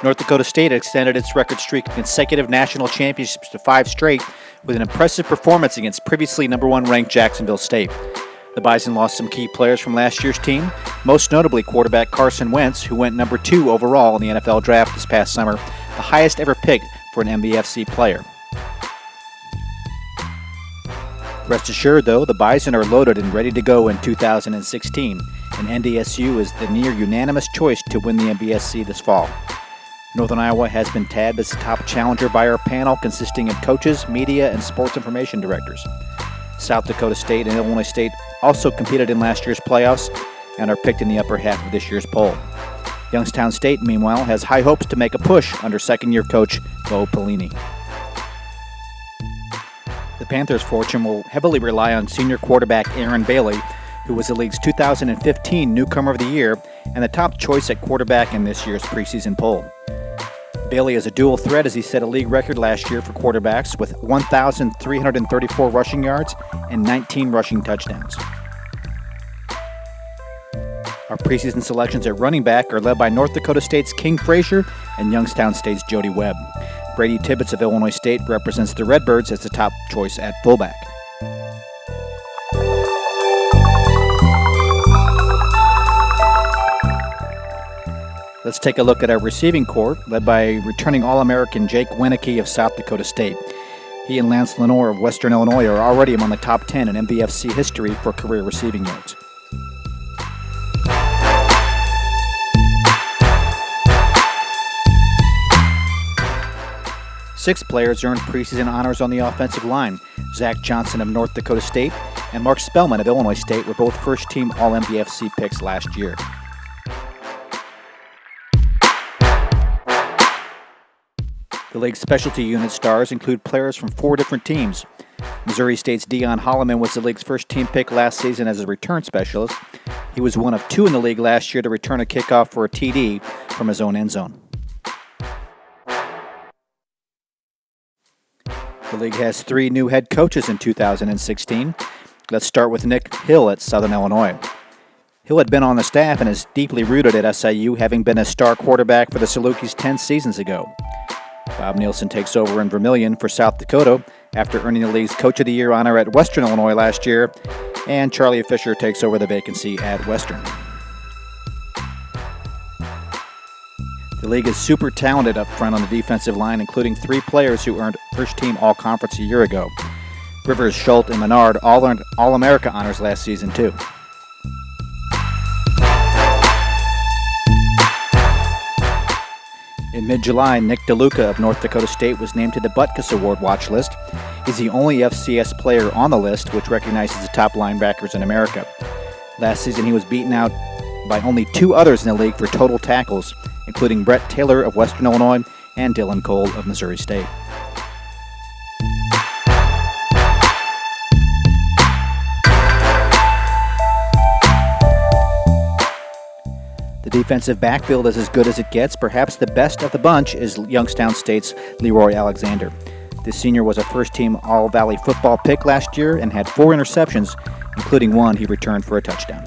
North Dakota State extended its record streak of consecutive national championships to 5 straight with an impressive performance against previously number 1 ranked Jacksonville State. The Bison lost some key players from last year's team, most notably quarterback Carson Wentz, who went number 2 overall in the NFL draft this past summer, the highest ever pick for an MVFC player. Rest assured, though, the Bison are loaded and ready to go in 2016, and NDSU is the near unanimous choice to win the MVSC this fall. Northern Iowa has been tabbed as the top challenger by our panel consisting of coaches, media, and sports information directors. South Dakota State and Illinois State also competed in last year's playoffs and are picked in the upper half of this year's poll. Youngstown State, meanwhile, has high hopes to make a push under second-year coach Bo Pelini. The Panthers' fortune will heavily rely on senior quarterback Aaron Bailey, who was the league's 2015 Newcomer of the Year and the top choice at quarterback in this year's preseason poll. Bailey is a dual threat as he set a league record last year for quarterbacks with 1,334 rushing yards and 19 rushing touchdowns. Our preseason selections at running back are led by North Dakota State's King Frazier and Youngstown State's Jody Webb. Brady Tibbetts of Illinois State represents the Redbirds as the top choice at fullback. Let's take a look at our receiving corps, led by returning All-American Jake Wieneke of South Dakota State. He and Lance Lenoir of Western Illinois are already among the top 10 in MVFC history for career receiving yards. Six players earned preseason honors on the offensive line. Zach Johnson of North Dakota State and Mark Spellman of Illinois State were both first-team All-MVFC picks last year. The league's specialty unit stars include players from 4 different teams. Missouri State's Dion Holloman was the league's first-team pick last season as a return specialist. He was one of 2 in the league last year to return a kickoff for a TD from his own end zone. The league has 3 new head coaches in 2016. Let's start with Nick Hill at Southern Illinois. Hill had been on the staff and is deeply rooted at SIU, having been a star quarterback for the Salukis 10 seasons ago. Bob Nielsen takes over in Vermillion for South Dakota after earning the league's Coach of the Year honor at Western Illinois last year, and Charlie Fisher takes over the vacancy at Western. The league is super talented up front on the defensive line, including 3 players who earned first-team All-Conference a year ago. Rivers, Schultz, and Menard all earned All-America honors last season, too. In mid-July, Nick DeLuca of North Dakota State was named to the Butkus Award watch list. He's the only FCS player on the list, which recognizes the top linebackers in America. Last season, he was beaten out by only 2 others in the league for total tackles, including Brett Taylor of Western Illinois and Dylan Cole of Missouri State. The defensive backfield is as good as it gets. Perhaps the best of the bunch is Youngstown State's Leroy Alexander. This senior was a first-team All-Valley football pick last year and had 4 interceptions, including 1 he returned for a touchdown.